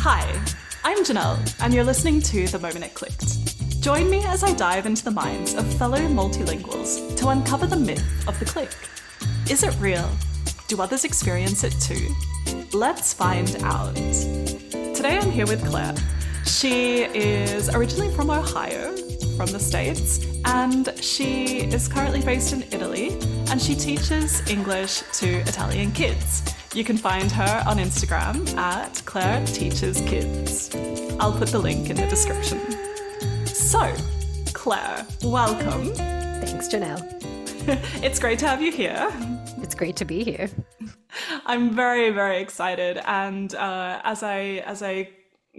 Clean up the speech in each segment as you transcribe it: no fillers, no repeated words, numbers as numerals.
Hi, I'm Janelle, and you're listening to The Moment It Clicked. Join me as I dive into the minds of fellow multilinguals to uncover the myth of the click. Is it real? Do others experience it too? Let's find out. Today I'm here with Claire. She is originally from Ohio, from the States, and she is currently based in Italy, and she teaches English to Italian kids. You can find her on Instagram at Claire Teaches Kids. I'll put the link in the description. So, Claire, welcome. Thanks, Janelle. It's great to have you here. It's great to be here. I'm very, very excited, and as I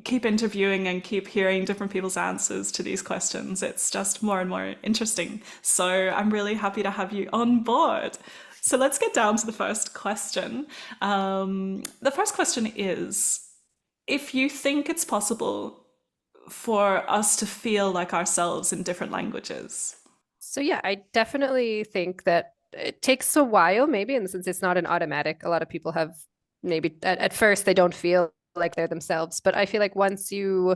keep interviewing and keep hearing different people's answers to these questions, it's just more and more interesting. So I'm really happy to have you on board. So let's get down to the first question. The first question is, if you think it's possible for us to feel like ourselves in different languages. So yeah, I definitely think that it takes a while, maybe, and since it's not an automatic, a lot of people have maybe at first they don't feel like they're themselves. But I feel like once you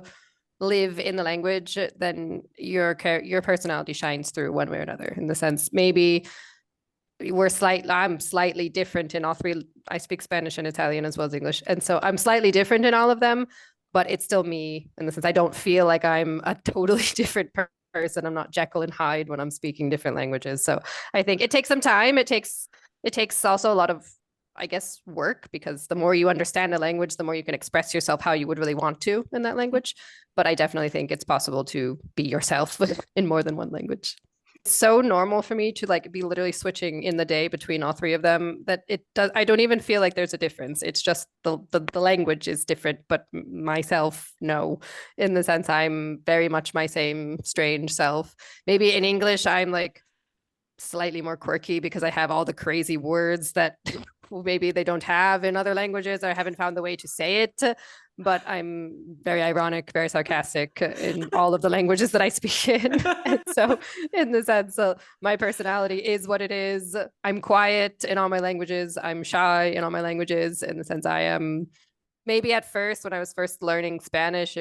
live in the language, then your personality shines through one way or another. In the sense, maybe I'm slightly different in all three. I speak Spanish and Italian as well as English, and so I'm slightly different in all of them. But it's still me in the sense I don't feel like I'm a totally different person. I'm not Jekyll and Hyde when I'm speaking different languages. So I think it takes some time. It takes also a lot of, I guess, work, because the more you understand a language, the more you can express yourself how you would really want to in that language. But I definitely think it's possible to be yourself in more than one language. It's so normal for me to like be literally switching in the day between all three of them that I don't even feel like there's a difference. It's just the language is different, but myself, no, in the sense I'm very much my same strange self. Maybe in English, I'm like slightly more quirky because I have all the crazy words that maybe they don't have in other languages, or I haven't found the way to say it. But I'm very ironic, very sarcastic in all of the languages that I speak in. And so in the sense, my personality is what it is. I'm quiet in all my languages. I'm shy in all my languages, in the sense I am. Maybe at first, when I was first learning Spanish,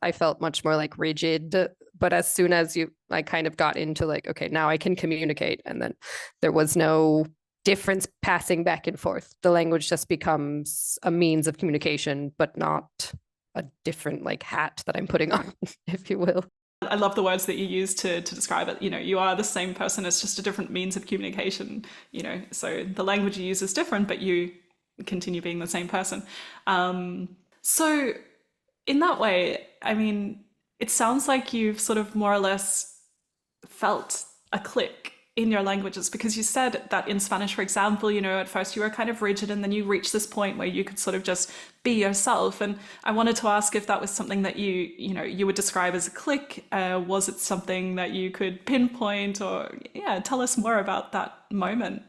I felt much more like rigid. But as soon as I kind of got into like, okay, now I can communicate. And then there was no difference passing back and forth. The language just becomes a means of communication, but not a different like hat that I'm putting on, if you will. I love the words that you use to describe it. You know, you are the same person, it's just a different means of communication, you know, so the language you use is different, but you continue being the same person. So in that way, I mean, it sounds like you've sort of more or less felt a click in your languages, because you said that in Spanish, for example, you know, at first you were kind of rigid, and then you reached this point where you could sort of just be yourself. And I wanted to ask if that was something that you would describe as a click. Was it something that you could pinpoint, or yeah, tell us more about that moment?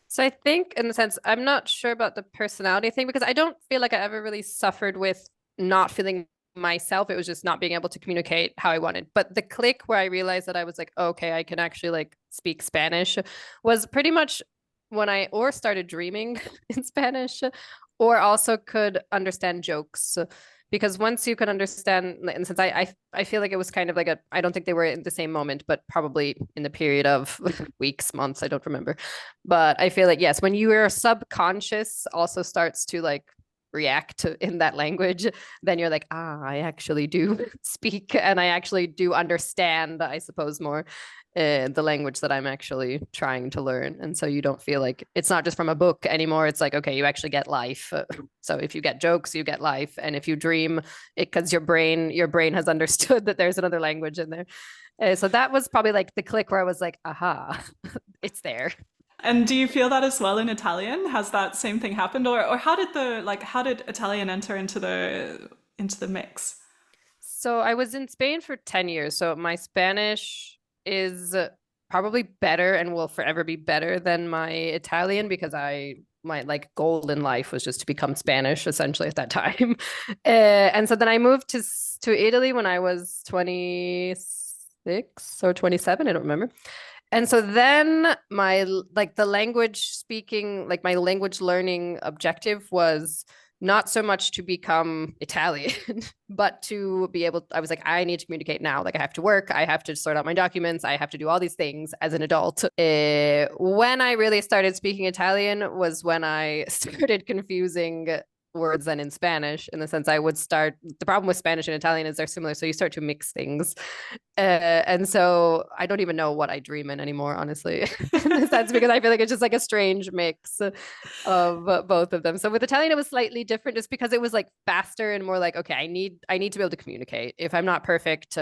So I think in the sense, I'm not sure about the personality thing, because I don't feel like I ever really suffered with not feeling myself. It was just not being able to communicate how I wanted. But the click where I realized that I was like, okay, I can actually like speak Spanish, was pretty much when I or started dreaming in Spanish, or also could understand jokes. Because once you can understand, and since I feel like it was kind of like I don't think they were in the same moment, but probably in the period of weeks, months, I don't remember. But I feel like, yes, when your subconscious also starts to like react in that language, then you're like, I actually do speak, and I actually do understand, I suppose, more the language that I'm actually trying to learn. And so you don't feel like it's not just from a book anymore. It's like, okay, you actually get life. So if you get jokes, you get life. And if you dream, it because your brain has understood that there's another language in there. So that was probably like the click where I was like, aha, it's there. And do you feel that as well in Italian? Has that same thing happened, or how did Italian enter into the mix? So I was in Spain for 10 years. So my Spanish is probably better and will forever be better than my Italian, because my like goal in life was just to become Spanish essentially at that time. And so then I moved to Italy when I was 26 or 27, I don't remember. And so then my like the language speaking, like my language learning objective was not so much to become Italian, but to be able, I was like, I need to communicate now. Like I have to work, I have to sort out my documents, I have to do all these things as an adult. When I really started speaking Italian was when I started confusing words than in Spanish, in the sense I would start, the problem with Spanish and Italian is they're similar, so you start to mix things. And so I don't even know what I dream in anymore, honestly, in the sense, because I feel like it's just like a strange mix of both of them. So with Italian, it was slightly different just because it was like faster and more like, okay, I need to be able to communicate. If I'm not perfect,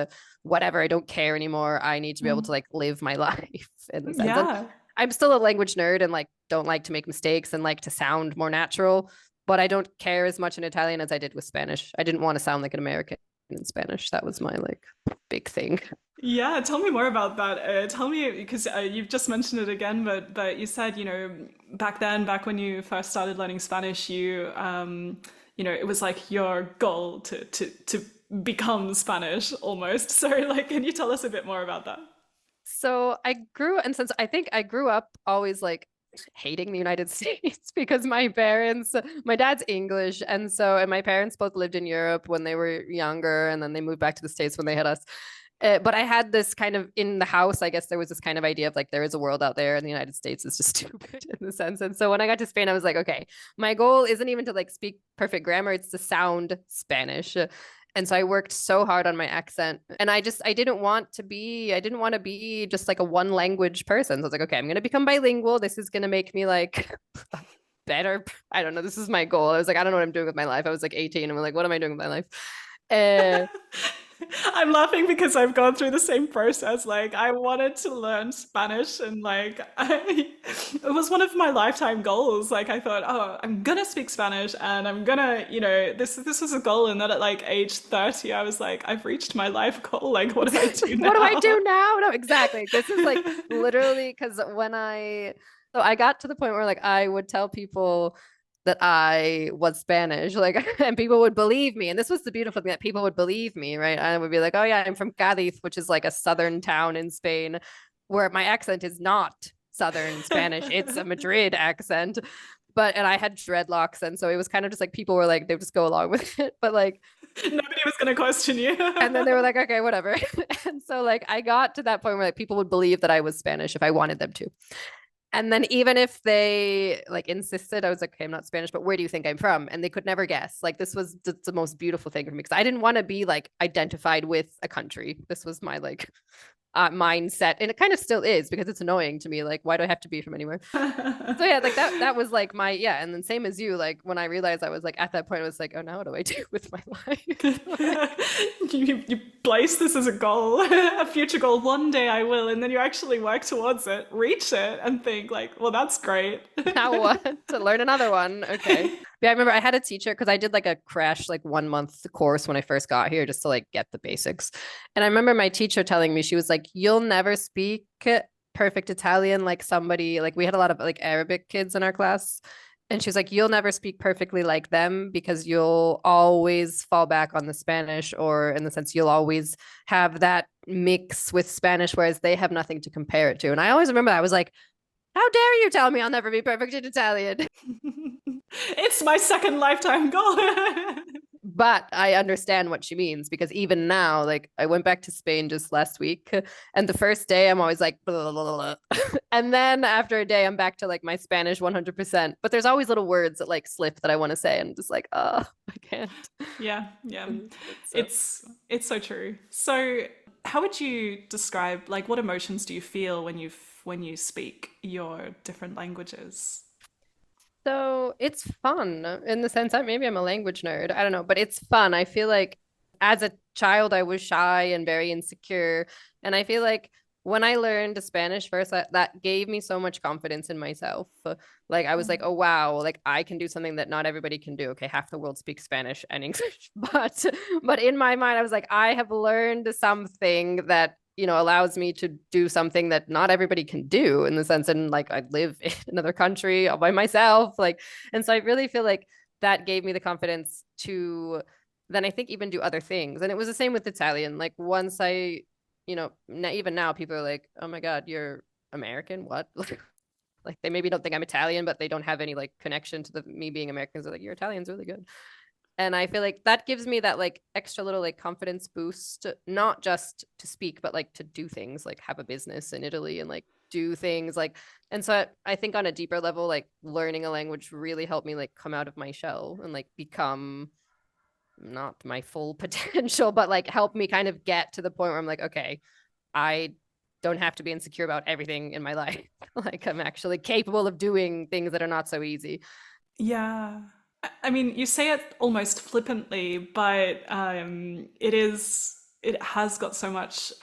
whatever, I don't care anymore. I need to be able to like live my life in the sense. And Yeah. I'm still a language nerd and like don't like to make mistakes and like to sound more natural, but I don't care as much in Italian as I did with Spanish. I didn't want to sound like an American in Spanish. That was my like big thing. Yeah, tell me more about that. Tell me because you've just mentioned it again, but you said, back then, back when you first started learning Spanish, it was like your goal to become Spanish almost. So, like, can you tell us a bit more about that? So I grew, and since I think I grew up always like hating the United States because my dad's English, and my parents both lived in Europe when they were younger, and then they moved back to the States when they had us. But I had this kind of in the house, I guess there was this kind of idea of like there is a world out there and the United States is just stupid in the sense. And so when I got to Spain, I was like, okay, my goal isn't even to like speak perfect grammar, it's to sound Spanish. And so I worked so hard on my accent. And I didn't want to be just like a one language person. So I was like, okay, I'm going to become bilingual. This is going to make me like better. I don't know. This is my goal. I was like, I don't know what I'm doing with my life. I was like 18. I'm like, what am I doing with my life? Uh, I'm laughing because I've gone through the same process. Like, I wanted to learn Spanish, and like, it was one of my lifetime goals. Like, I thought, oh, I'm gonna speak Spanish, and I'm gonna, this was a goal. And then at like age 30, I was like, I've reached my life goal. Like, what do I do what do I now? do now? No, exactly. This is like literally because so I got to the point where like I would tell people that I was Spanish, like, and people would believe me. And this was the beautiful thing, that people would believe me, right? I would be like, oh yeah, I'm from Cádiz, which is like a southern town in Spain, where my accent is not southern Spanish; it's a Madrid accent. And I had dreadlocks, and so it was kind of just like people were like they would just go along with it, but like Nobody was gonna question you. and then they were like, okay, whatever. And so like I got to that point where like people would believe that I was Spanish if I wanted them to. And then even if they like insisted, I was like, okay, I'm not Spanish, but where do you think I'm from? And they could never guess. Like this was the most beautiful thing for me because I didn't want to be like identified with a country. This was my like mindset, and it kind of still is because it's annoying to me. Like, why do I have to be from anywhere? So yeah, like that was like my yeah. And then same as you, like when I realized I was like at that point, I was like, oh, now what do I do with my life? Like, You place this as a goal, a future goal. One day I will, and then you actually work towards it, reach it, and think like, well, that's great. now what? To learn another one. Okay. Yeah, I remember I had a teacher because I did like a crash like 1 month course when I first got here just to like get the basics. And I remember my teacher telling me, she was like, you'll never speak perfect Italian like somebody, like we had a lot of like Arabic kids in our class. And she was like, you'll never speak perfectly like them because you'll always fall back on the Spanish, or in the sense you'll always have that mix with Spanish, whereas they have nothing to compare it to. And I always remember that. I was like, how dare you tell me I'll never be perfect in Italian? It's my second lifetime goal. But I understand what she means because even now, like I went back to Spain just last week, and the first day I'm always like, blah, blah, blah. And then after a day, I'm back to like my Spanish 100%. But there's always little words that like slip that I want to say, and I'm just like, oh, I can't. Yeah, yeah. So, It's so true. So, how would you describe like what emotions do you feel when you speak your different languages? so it's fun in the sense that maybe I'm a language nerd. I don't know, but it's fun. I feel like as a child, I was shy and very insecure. And I feel like when I learned Spanish first, that gave me so much confidence in myself. Like I was like, oh wow, like I can do something that not everybody can do. Okay, half the world speaks Spanish and English, but in my mind, I was like, I have learned something that allows me to do something that not everybody can do, in the sense, and like I live in another country all by myself, like, and so I really feel like that gave me the confidence to then I think even do other things. And it was the same with Italian. Like once I, even now people are like, oh my God, you're American? What? Like they maybe don't think I'm Italian, but they don't have any like connection to the me being American. They're like, your Italian's really good. And I feel like that gives me that like extra little like confidence boost, not just to speak, but like to do things, like have a business in Italy and like do things like. And so I think on a deeper level, like learning a language really helped me like come out of my shell and like become not my full potential, but like help me kind of get to the point where I'm like, okay, I don't have to be insecure about everything in my life. Like I'm actually capable of doing things that are not so easy. Yeah. I mean, you say it almost flippantly, but it has got so much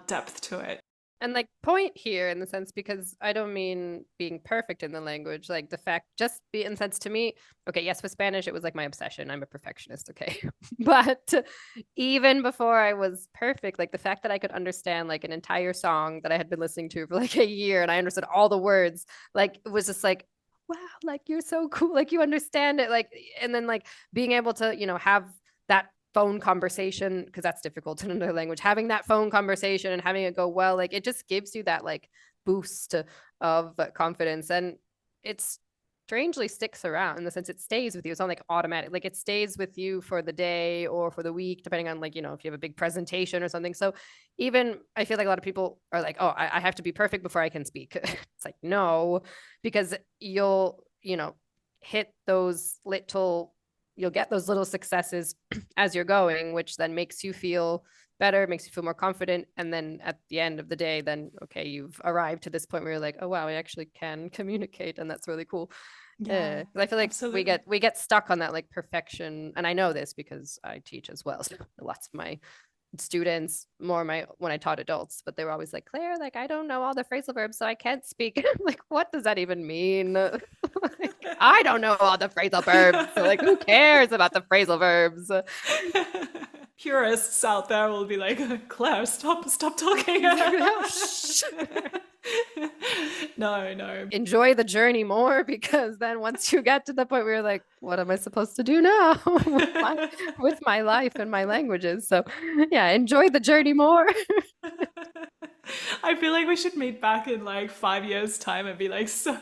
depth to it. And like point here in the sense, because I don't mean being perfect in the language, like the fact just be in sense to me, okay, yes, with Spanish it was like my obsession, I'm a perfectionist, okay. But even before I was perfect, like the fact that I could understand like an entire song that I had been listening to for like a year and I understood all the words, like it was just like, wow, like you're so cool, like you understand it, like. And then like being able to, you know, have that phone conversation, because that's difficult in another language, having that phone conversation and having it go well, like it just gives you that like boost of confidence. And it's strangely sticks around in the sense it stays with you. It's not like automatic, like it stays with you for the day or for the week, depending on like, you know, if you have a big presentation or something. So even I feel like a lot of people are like, oh, I have to be perfect before I can speak. It's like, no, because you'll, you know, hit those little, you'll get those little successes as you're going, which then makes you feel better, makes you feel more confident. And then at the end of the day, then, okay, you've arrived to this point where you're like, oh, wow, I actually can communicate. And that's really cool. Yeah, I feel like absolutely. we get stuck on that like perfection. And I know this because I teach as well. So lots of my students, more my when I taught adults, but they were always like, Claire, like I don't know all the phrasal verbs, so I can't speak. Like, what does that even mean? Like, I don't know all the phrasal verbs. So like, who cares about the phrasal verbs? Purists out there will be like, Claire, stop talking. No, no. Enjoy the journey more, because then once you get to the point where you're like, what am I supposed to do now with my life and my languages? So yeah, enjoy the journey more. I feel like we should meet back in like 5 years' time and be like, so,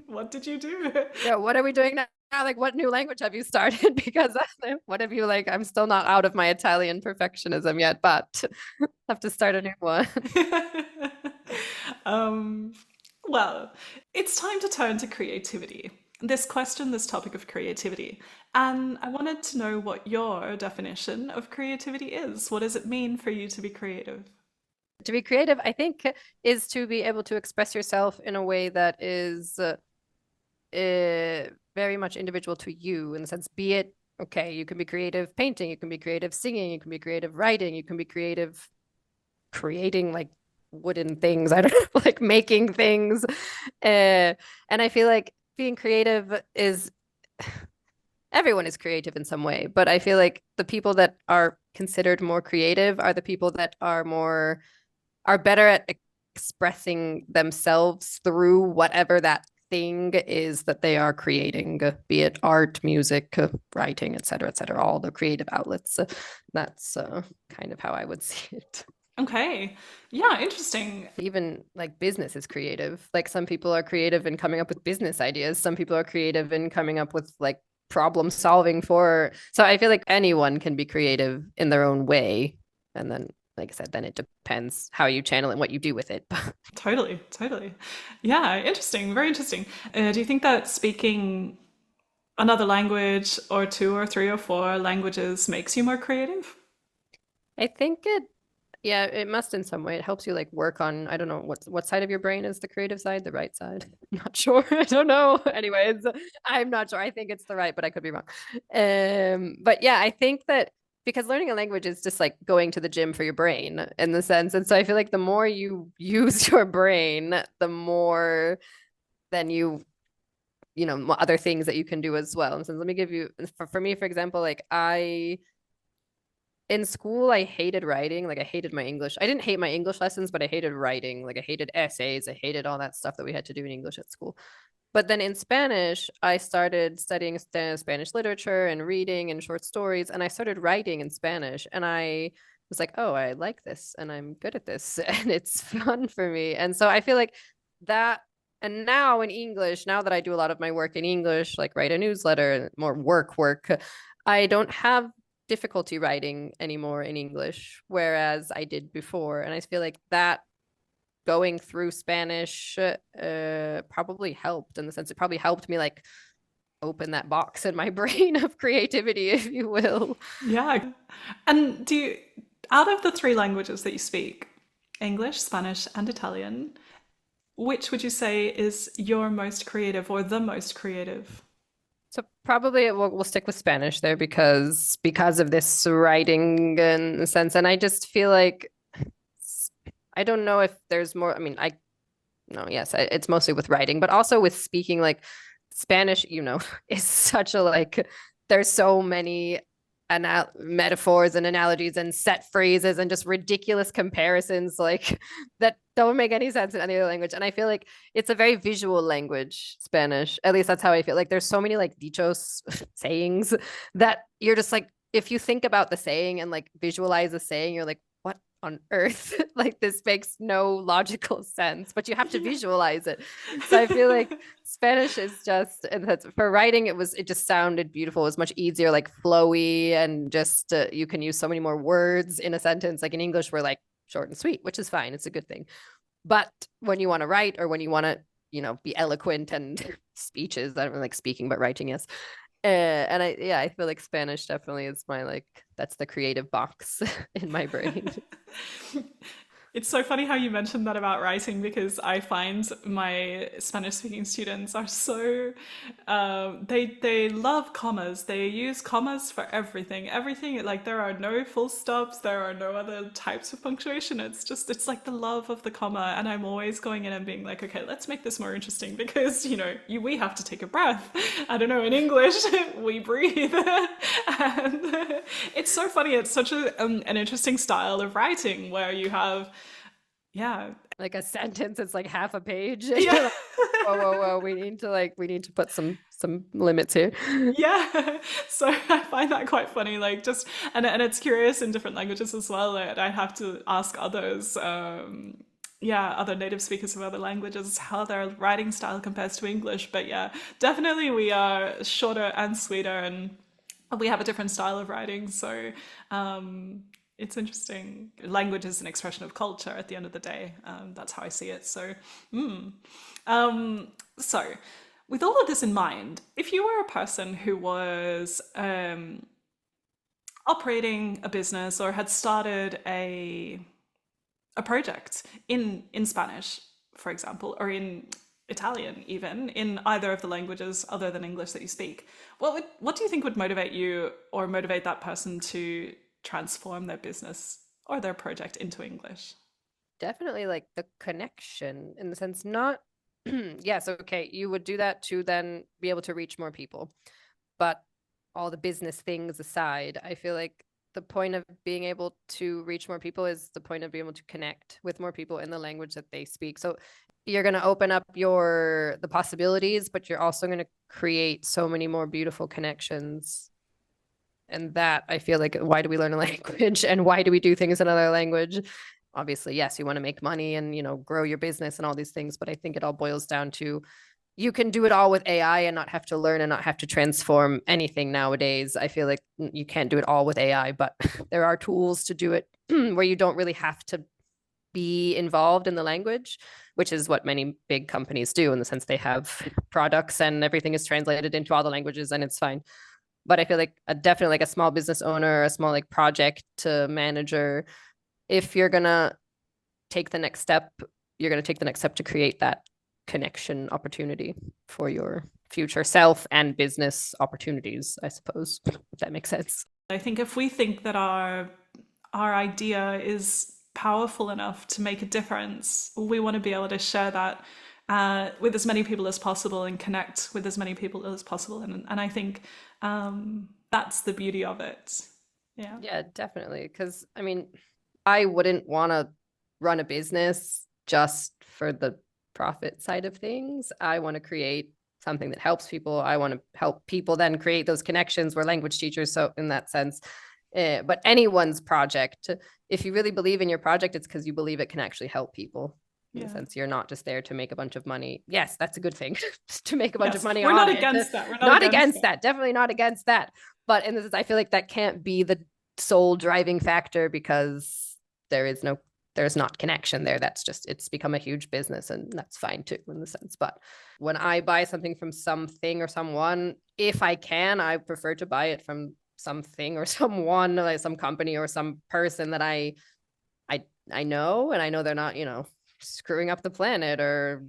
what did you do? Yeah, what are we doing now? Like, what new language have you started? Because what have you like? I'm still not out of my Italian perfectionism yet, but have to start a new one. um, well, it's time to turn to creativity. This topic of creativity. And I wanted to know what your definition of creativity is. What does it mean for you to be creative? To be creative, I think, is to be able to express yourself in a way that is very much individual to you, in the sense, be it, okay, you can be creative painting, you can be creative singing, you can be creative writing, you can be creative creating like wooden things, I don't know, like making things. And I feel like being creative is, everyone is creative in some way, but I feel like the people that are considered more creative are the people that are better at expressing themselves through whatever that thing is that they are creating, be it art, music, writing, et cetera, all the creative outlets. That's kind of how I would see it. Okay. Yeah, interesting. Even like business is creative. Like some people are creative in coming up with business ideas. Some people are creative in coming up with like problem solving for. So I feel like anyone can be creative in their own way. And then, like I said, then it depends how you channel it and what you do with it. Totally, totally. Yeah, interesting. Very interesting. Do you think that speaking another language or two or three or four languages makes you more creative? I think it, yeah, it must in some way. It helps you like work on, I don't know, what side of your brain is the creative side, the right side? I'm not sure. I don't know. Anyways, I'm not sure. I think it's the right, but I could be wrong. But yeah, I think that because learning a language is just like going to the gym for your brain in the sense. And so I feel like the more you use your brain, the more then you know, other things that you can do as well. And so let me give you, for me, for example, like in school, I hated writing. Like I hated my English. I didn't hate my English lessons, but I hated writing. Like I hated essays. I hated all that stuff that we had to do in English at school. But then in Spanish, I started studying Spanish literature and reading and short stories. And I started writing in Spanish. And I was like, oh, I like this and I'm good at this. And it's fun for me. And so I feel like that And now in English, now that I do a lot of my work in English, like write a newsletter, more work, I don't have difficulty writing anymore in English, whereas I did before. And I feel like that going through Spanish probably helped, in the sense it probably helped me like open that box in my brain of creativity, if you will. Yeah. And out of the three languages that you speak, English, Spanish, and Italian, which would you say is your most creative or the most creative? So probably we'll stick with Spanish there because of this writing and sense. And I just feel like I don't know if there's more. I mean, I no, yes, it's mostly with writing, but also with speaking. Like Spanish, is such a like. There's so many metaphors and analogies and set phrases and just ridiculous comparisons like that don't make any sense in any other language. And I feel like it's a very visual language, Spanish. At least that's how I feel. Like there's so many like dichos sayings that you're just like, if you think about the saying and like visualize the saying, you're like, what on earth? Like this makes no logical sense, but you have to visualize it. So I feel like Spanish is just, and that's for writing, it just sounded beautiful. It was much easier, like flowy, and just you can use so many more words in a sentence. Like in English, we're like short and sweet, which is fine. It's a good thing. But when you want to write, or when you want to, be eloquent and speeches, I don't really like speaking, but writing, yes. And I feel like Spanish definitely is my like, that's the creative box in my brain. It's so funny how you mentioned that about writing, because I find my Spanish speaking students are so they love commas. They use commas for everything. Everything, like there are no full stops, there are no other types of punctuation. It's like the love of the comma, and I'm always going in and being like, okay, let's make this more interesting, because we have to take a breath. I don't know, in English we breathe, and it's so funny. It's such an interesting style of writing where you have yeah. Like a sentence, it's like half a page. Yeah. Like, whoa. We need to put some limits here. Yeah. So I find that quite funny. Like just and it's curious in different languages as well. That I have to ask others, other native speakers of other languages how their writing style compares to English. But yeah, definitely we are shorter and sweeter, and we have a different style of writing. So it's interesting. Language is an expression of culture at the end of the day. That's how I see it. So, with all of this in mind, if you were a person who was operating a business or had started a project in Spanish, for example, or in Italian, even in either of the languages other than English that you speak, what do you think would motivate you or motivate that person to transform their business or their project into English? Definitely like the connection, in the sense, not yes, okay, you would do that to then be able to reach more people. But all the business things aside, I feel like the point of being able to reach more people is the point of being able to connect with more people in the language that they speak. So you're going to open up the possibilities, but you're also going to create so many more beautiful connections. And that, I feel like, why do we learn a language, and why do we do things in another language? Obviously, yes, you want to make money and, grow your business and all these things. But I think it all boils down to, you can do it all with AI and not have to learn and not have to transform anything nowadays. I feel like you can't do it all with AI, but there are tools to do it where you don't really have to be involved in the language, which is what many big companies do, in the sense they have products and everything is translated into all the languages and it's fine. But I feel like definitely like a small business owner, a small like project manager, if you're going to take the next step, you're going to take the next step to create that connection opportunity for your future self and business opportunities, I suppose, if that makes sense. I think if we think that our idea is powerful enough to make a difference, we want to be able to share that with as many people as possible and connect with as many people as possible. And I think that's the beauty of it. Yeah. Yeah, definitely. Because I mean, I wouldn't want to run a business just for the profit side of things. I want to create something that helps people. I want to help people then create those connections. We're language teachers, so in that sense. But anyone's project, if you really believe in your project, it's because you believe it can actually help people. in the Yeah. sense you're not just there to make a bunch of money. Yes, that's a good thing to make a bunch of money We're on not it. against that. We're Not against that. Definitely not against that. But in this, I feel like that can't be the sole driving factor, because there's not connection there. That's just, it's become a huge business, and that's fine too in the sense. But when I buy something from something or someone, if I can, I prefer to buy it from something or someone, like some company or some person that I know, and I know they're not, screwing up the planet or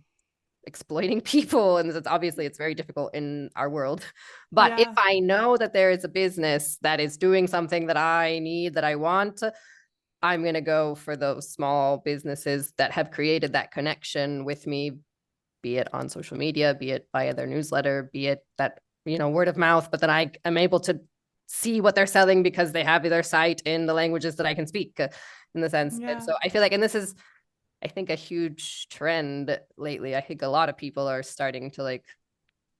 exploiting people. And it's obviously, it's very difficult in our world. But if I know that there is a business that is doing something that I need, that I want, I'm going to go for those small businesses that have created that connection with me, be it on social media, be it via their newsletter, be it that, word of mouth, but then I am able to see what they're selling because they have their site in the languages that I can speak, in the sense. And so I feel like, and this is, I think, a huge trend lately. I think a lot of people are starting to like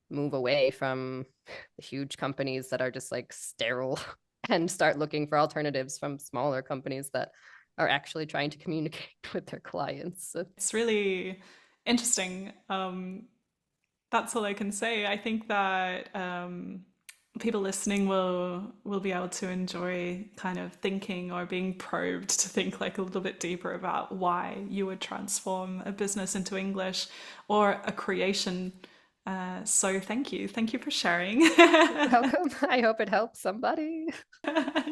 move away from the huge companies that are just like sterile and start looking for alternatives from smaller companies that are actually trying to communicate with their clients. It's really interesting. That's all I can say. I think that people listening will be able to enjoy kind of thinking or being probed to think like a little bit deeper about why you would transform a business into English or a creation. So thank you for sharing. Welcome. I hope it helps somebody.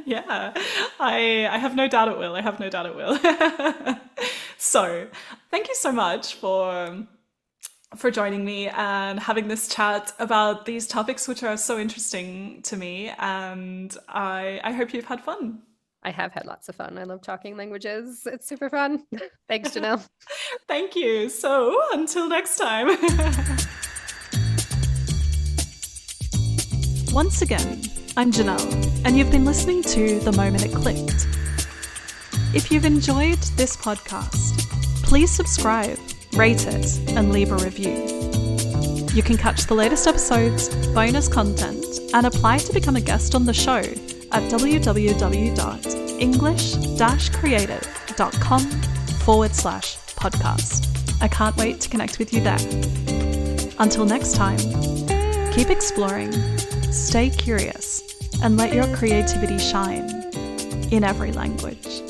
Yeah, I have no doubt it will. So thank you so much for joining me and having this chat about these topics, which are so interesting to me. And I hope you've had fun. I have had lots of fun. I love talking languages. It's super fun. Thanks, Janelle. Thank you. So until next time. Once again, I'm Janelle, and you've been listening to The Moment It Clicked. If you've enjoyed this podcast, please subscribe, rate it, and leave a review. You can catch the latest episodes, bonus content, and apply to become a guest on the show at www.english-creative.com/podcast. I can't wait to connect with you there. Until next time, keep exploring, stay curious, and let your creativity shine in every language.